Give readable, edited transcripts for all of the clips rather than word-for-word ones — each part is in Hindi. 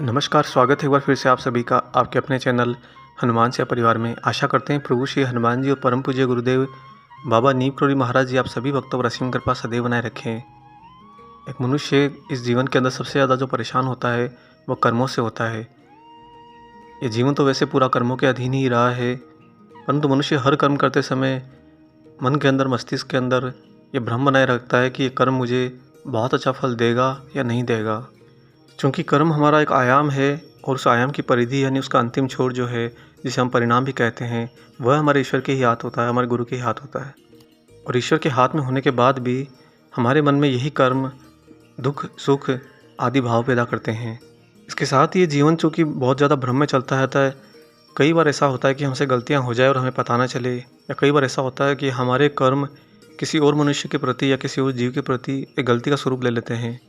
नमस्कार, स्वागत है एक बार फिर से आप सभी का आपके अपने चैनल हनुमान सेवा परिवार में। आशा करते हैं प्रभु श्री हनुमान जी और परम पूज्य गुरुदेव बाबा नीम करोली महाराज जी आप सभी भक्तों पर असीम कृपा सदैव बनाए रखें। एक मनुष्य इस जीवन के अंदर सबसे ज़्यादा जो परेशान होता है वो कर्मों से होता है। ये जीवन तो वैसे पूरा कर्मों के अधीन ही रहा है, परंतु मनुष्य हर कर्म करते समय मन के अंदर, मस्तिष्क के अंदर ये भ्रम बनाए रखता है कि ये कर्म मुझे बहुत अच्छा फल देगा या नहीं देगा। चूँकि कर्म हमारा एक आयाम है और उस आयाम की परिधि यानी उसका अंतिम छोर जो है, जिसे हम परिणाम भी कहते हैं, वह हमारे ईश्वर के ही हाथ होता है, हमारे गुरु के ही हाथ होता है। और ईश्वर के हाथ में होने के बाद भी हमारे मन में यही कर्म दुख सुख आदि भाव पैदा करते हैं। इसके साथ ये जीवन चूँकि बहुत ज़्यादा भ्रम में चलता रहता है। कई बार ऐसा होता है कि हमसे गलतियाँ हो जाए और हमें पता ना चले, या कई बार ऐसा होता है कि हमारे कर्म किसी और मनुष्य के प्रति या किसी और जीव के प्रति एक गलती का स्वरूप ले लेते हैं।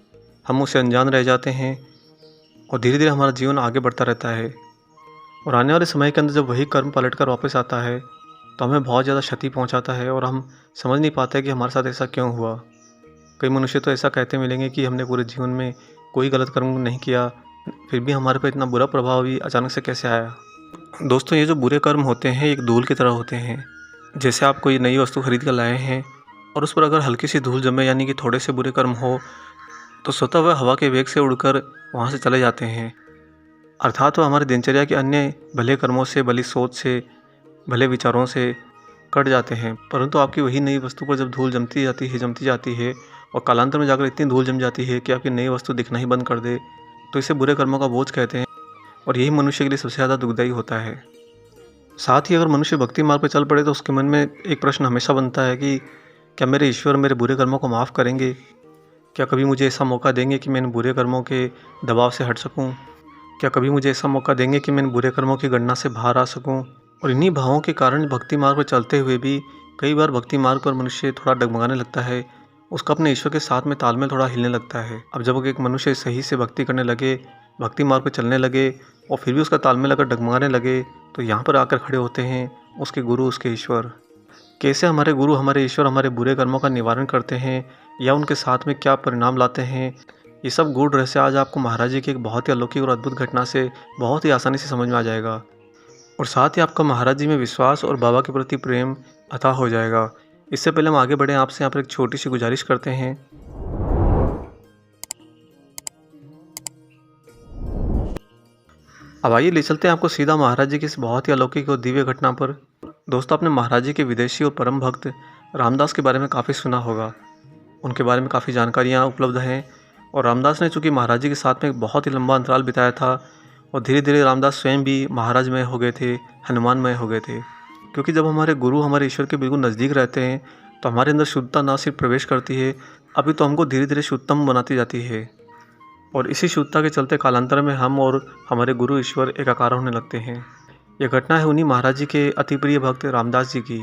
हम उससे अनजान रह जाते हैं और धीरे धीरे हमारा जीवन आगे बढ़ता रहता है। और आने वाले समय के अंदर जब वही कर्म पलट कर वापस आता है तो हमें बहुत ज़्यादा क्षति पहुंचाता है और हम समझ नहीं पाते कि हमारे साथ ऐसा क्यों हुआ। कई मनुष्य तो ऐसा कहते मिलेंगे कि हमने पूरे जीवन में कोई गलत कर्म नहीं किया, फिर भी हमारे पर इतना बुरा प्रभाव भी अचानक से कैसे आया। दोस्तों, ये जो बुरे कर्म होते हैं एक धूल की तरह होते हैं। जैसे आप कोई नई वस्तु खरीद कर लाए हैं और उस पर अगर हल्की सी धूल जमे यानी कि थोड़े से बुरे कर्म हो तो स्वतः वह हवा के वेग से उड़कर वहाँ से चले जाते हैं। अर्थात वह हमारे दिनचर्या के अन्य भले कर्मों से, भली सोच से, भले विचारों से कट जाते हैं। परंतु आपकी वही नई वस्तु पर जब धूल जमती जाती है और कालांतर में जाकर इतनी धूल जम जाती है कि आपकी नई वस्तु दिखना ही बंद कर दे, तो इसे बुरे कर्मों का बोझ कहते हैं। और यही मनुष्य के लिए सबसे ज़्यादा दुखदायी होता है। साथ ही अगर मनुष्य भक्ति मार्ग पर चल पड़े तो उसके मन में एक प्रश्न हमेशा बनता है कि क्या मेरे ईश्वर मेरे बुरे कर्मों को माफ़ करेंगे? क्या कभी मुझे ऐसा मौका देंगे कि मैं इन बुरे कर्मों के दबाव से हट सकूं? क्या कभी मुझे ऐसा मौका देंगे कि मैं इन बुरे कर्मों की गणना से बाहर आ सकूं? और इन्हीं भावों के कारण भक्ति मार्ग पर चलते हुए भी कई बार भक्ति मार्ग पर मनुष्य थोड़ा डगमगाने लगता है। उसका अपने ईश्वर के साथ में तालमेल थोड़ा हिलने लगता है। अब जब एक मनुष्य सही से भक्ति करने लगे, भक्ति मार्ग पर चलने लगे और फिर भी उसका तालमेल अगर डगमगाने लगे, तो यहाँ पर आकर खड़े होते हैं उसके गुरु, उसके ईश्वर। कैसे हमारे गुरु, हमारे ईश्वर हमारे बुरे कर्मों का निवारण करते हैं या उनके साथ में क्या परिणाम लाते हैं, ये सब गूढ़ रहस्य आज आपको महाराज जी की एक बहुत ही अलौकिक और अद्भुत घटना से बहुत ही आसानी से समझ में आ जाएगा। और साथ ही आपका महाराज जी में विश्वास और बाबा के प्रति प्रेम अथाह हो जाएगा। इससे पहले हम आगे बढ़ें, आपसे यहाँ पर एक छोटी सी गुजारिश करते हैं। अब आइए ले चलते हैं आपको सीधा महाराज जी की इस बहुत ही अलौकिक और दिव्य घटना पर। दोस्तों, आपने महाराज जी के विदेशी और परम भक्त रामदास के बारे में काफ़ी सुना होगा। उनके बारे में काफ़ी जानकारियाँ उपलब्ध हैं। और रामदास ने चूँकि महाराज जी के साथ में एक बहुत ही लंबा अंतराल बिताया था और धीरे धीरे रामदास स्वयं भी महाराजमय हो गए थे, हनुमानमय हो गए थे। क्योंकि जब हमारे गुरु हमारे ईश्वर के बिल्कुल नज़दीक रहते हैं तो हमारे अंदर शुद्धता ना सिर्फ प्रवेश करती है, अभी तो हमको धीरे धीरे शुद्धतम बनाती जाती है। और इसी शुद्धता के चलते कालांतर में हम और हमारे गुरु ईश्वर एकाकार होने लगते हैं। यह घटना है उन्हीं महाराज जी के अति प्रिय भक्त रामदास जी की।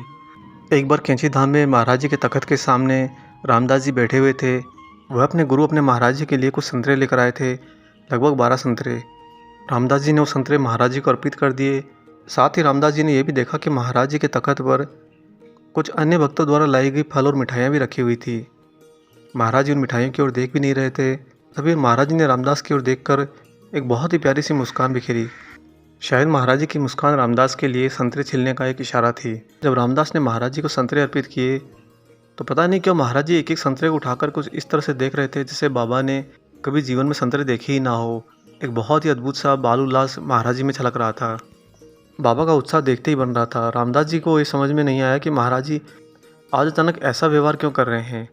एक बार कैंची धाम में महाराज जी के तख्त के सामने रामदास जी बैठे हुए थे। वह अपने गुरु अपने महाराज जी के लिए कुछ संतरे लेकर आए थे, लगभग 12 संतरे। रामदास जी ने वो संतरे महाराज जी को अर्पित कर दिए। साथ ही रामदास जी ने यह भी देखा कि महाराज जी के तख्त पर कुछ अन्य भक्तों द्वारा लाई गई फल और मिठाइयाँ भी रखी हुई थी। महाराज जी उन मिठाइयों की ओर देख भी नहीं रहे थे। तभी महाराज जी ने रामदास की ओर देखकर एक बहुत ही प्यारी सी मुस्कान बिखेरी। शायद महाराज जी की मुस्कान रामदास के लिए संतरे छिलने का एक इशारा थी। जब रामदास ने महाराज जी को संतरे अर्पित किए तो पता नहीं क्यों महाराज जी एक एक संतरे को उठाकर कुछ इस तरह से देख रहे थे जैसे बाबा ने कभी जीवन में संतरे देखे ही ना हो। एक बहुत ही अद्भुत सा बाल उल्लास महाराज जी में छलक रहा था। बाबा का उत्साह देखते ही बन रहा था। रामदास जी को ये समझ में नहीं आया कि महाराज जी आज अचानक ऐसा व्यवहार क्यों कर रहे हैं।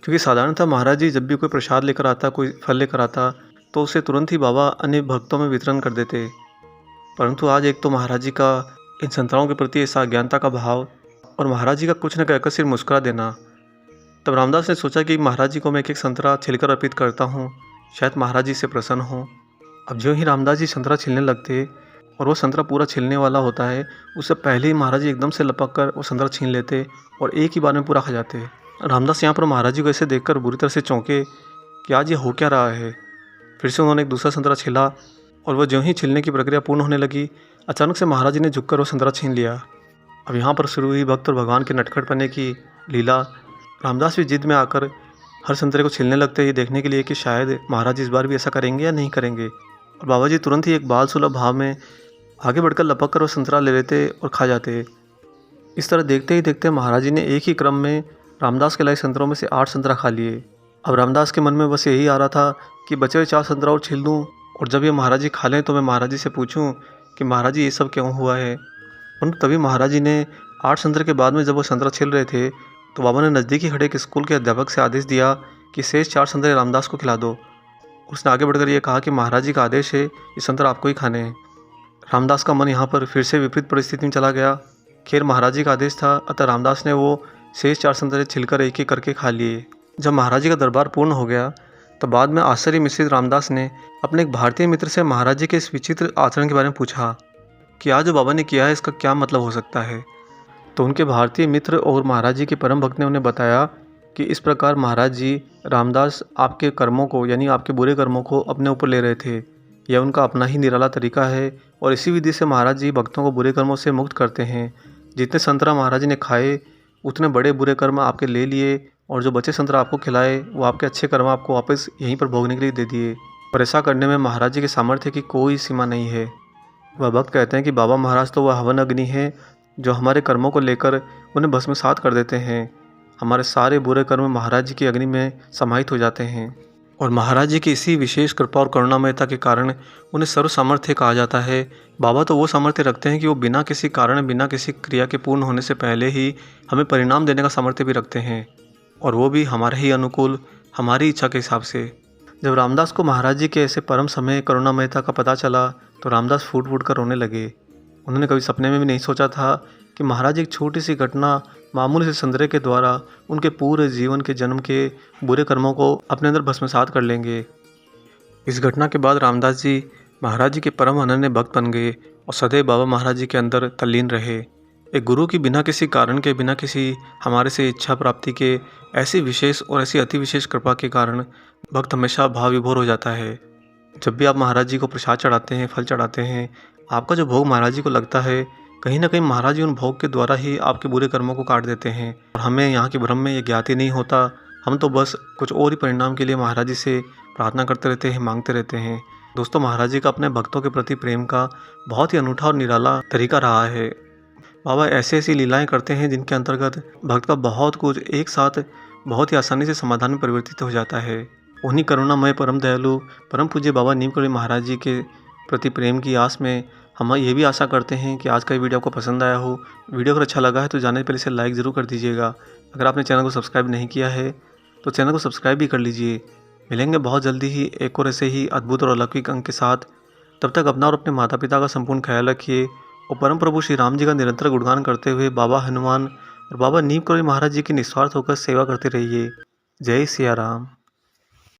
क्योंकि साधारणतः महाराज जी जब भी कोई प्रसाद लेकर आता, कोई फल लेकर आता, तो उसे तुरंत ही बाबा अन्य भक्तों में वितरण कर देते। परंतु आज एक तो महाराज जी का इन संतराओं के प्रति ऐसा अज्ञानता का भाव और महाराज जी का कुछ न कहकर सिर्फ मुस्कुरा देना। तब रामदास ने सोचा कि महाराज जी को मैं एक एक संतरा छिलकर अर्पित करता हूँ, शायद महाराज जी से प्रसन्न हो। अब जो ही रामदास जी संतरा छिलने लगते और वो संतरा पूरा छिलने वाला होता है, उससे पहले ही महाराज जी एकदम से लपक कर वो संतरा छीन लेते और एक ही बार में पूरा खा जाते। रामदास यहाँ पर महाराज जी को ऐसे देखकर बुरी तरह से चौंके कि आज ये हो क्या रहा है। फिर से उन्होंने एक दूसरा संतरा छिला और वह जो ही छिलने की प्रक्रिया पूर्ण होने लगी, अचानक से महाराज जी ने झुककर वो संतरा छीन लिया। अब यहाँ पर शुरू हुई भक्त और भगवान के नटखटपने की लीला। रामदास भी जिद में आकर हर संतरे को छीलने लगते ये देखने के लिए कि शायद महाराज इस बार भी ऐसा करेंगे या नहीं करेंगे। और बाबा जी तुरंत ही एक बाल सुलभ भाव में आगे बढ़कर लपक कर वो संतरा ले लेते और खा जाते। इस तरह देखते ही देखते महाराज जी ने एक ही क्रम में रामदास के लाए संतरों में से 8 संतरा खा लिए। अब रामदास के मन में बस यही आ रहा था कि बचे हुए 4 संतरा और छील दूँ, और जब ये महाराज जी खा लें तो मैं महाराज जी से पूछूं कि महाराज जी ये सब क्यों हुआ है। परंतु तभी महाराज जी ने 8 संतरे के बाद में जब वो संतरा छील रहे थे तो बाबा ने नज़दीकी खड़े एक स्कूल के अध्यापक से आदेश दिया कि शेष 4 संतरे रामदास को खिला दो। उसने आगे बढ़कर ये कहा कि महाराज जी का आदेश है, ये संतरा आपको ही खाने हैं। रामदास का मन यहाँ पर फिर से विपरीत परिस्थिति में चला गया। खैर महाराज जी का आदेश था, अतः रामदास ने वो शेष 4 संतरे छिलकर एक एक करके खा लिए। जब महाराज जी का दरबार पूर्ण हो गया तो बाद में आश्चर्य मिश्रित रामदास ने अपने एक भारतीय मित्र से महाराज जी के इस विचित्र आचरण के बारे में पूछा कि आज जो बाबा ने किया है इसका क्या मतलब हो सकता है। तो उनके भारतीय मित्र और महाराज जी के परम भक्त ने उन्हें बताया कि इस प्रकार महाराज जी रामदास आपके कर्मों को यानी आपके बुरे कर्मों को अपने ऊपर ले रहे थे। यह उनका अपना ही निराला तरीका है और इसी विधि से महाराज जी भक्तों को बुरे कर्मों से मुक्त करते हैं। जितने संतरा महाराज जी ने खाए उतने बड़े बुरे कर्म आपके ले लिए, और जो बचे संतरा आपको खिलाए वो आपके अच्छे कर्म आपको वापस यहीं पर भोगने के लिए दे दिए। और ऐसा करने में महाराज जी के सामर्थ्य की कोई सीमा नहीं है। वह भक्त कहते हैं कि बाबा महाराज तो वह हवन अग्नि है जो हमारे कर्मों को लेकर उन्हें भस्मसात कर देते हैं। हमारे सारे बुरे कर्म महाराज जी की अग्नि में समाहित हो जाते हैं, और महाराज जी की इसी विशेष कृपा और करुणामयता के कारण उन्हें सर्व सामर्थ्य कहा जाता है। बाबा तो वो सामर्थ्य रखते हैं कि वो बिना किसी कारण बिना किसी क्रिया के पूर्ण होने से पहले ही हमें परिणाम देने का सामर्थ्य भी रखते हैं, और वो भी हमारे ही अनुकूल, हमारी इच्छा के हिसाब से। जब रामदास को महाराज जी के ऐसे परम समय करुणामयता का पता चला तो रामदास फूट फूट कर रोने लगे। उन्होंने कभी सपने में भी नहीं सोचा था कि महाराज एक छोटी सी घटना, मामूली से संतरे के द्वारा उनके पूरे जीवन के जन्म के बुरे कर्मों को अपने अंदर भस्मसात कर लेंगे। इस घटना के बाद रामदास जी महाराज जी के परम अनन्य भक्त बन गए और सदैव बाबा महाराज जी के अंदर तल्लीन रहे। एक गुरु की बिना किसी कारण के, बिना किसी हमारे से इच्छा प्राप्ति के ऐसी विशेष और ऐसी अति विशेष कृपा के कारण भक्त हमेशा भाव विभोर हो जाता है। जब भी आप महाराज जी को प्रसाद चढ़ाते हैं, फल चढ़ाते हैं, आपका जो भोग महाराज जी को लगता है, कहीं ना कहीं महाराज जी उन भोग के द्वारा ही आपके बुरे कर्मों को काट देते हैं। और हमें यहाँ के भ्रम में ये ज्ञात ही नहीं होता। हम तो बस कुछ और ही परिणाम के लिए महाराज जी से प्रार्थना करते रहते हैं, मांगते रहते हैं। दोस्तों, महाराज जी का अपने भक्तों के प्रति प्रेम का बहुत ही अनूठा और निराला तरीका रहा है। बाबा ऐसी ऐसी लीलाएं करते हैं जिनके अंतर्गत भक्त का बहुत कुछ एक साथ बहुत ही आसानी से समाधान में परिवर्तित हो जाता है। उन्हीं करुणामय परम दयालु परम पूज्य बाबा नीमकरोली महाराज जी के प्रति प्रेम की आस में हम ये भी आशा करते हैं कि आज का वीडियो आपको पसंद आया हो। वीडियो अगर अच्छा लगा है तो जाने से पहले इसे लाइक ज़रूर कर दीजिएगा। अगर आपने चैनल को सब्सक्राइब नहीं किया है तो चैनल को सब्सक्राइब भी कर लीजिए। मिलेंगे बहुत जल्दी ही एक और ऐसे ही अद्भुत और अलौकिक अंक के साथ। तब तक अपना और अपने माता पिता का संपूर्ण ख्याल रखिए और परम प्रभु श्री राम जी का निरंतर गुणगान करते हुए बाबा हनुमान और बाबा नीमकरोली महाराज जी की निस्वार्थ होकर सेवा करते रहिए। जय सिया राम।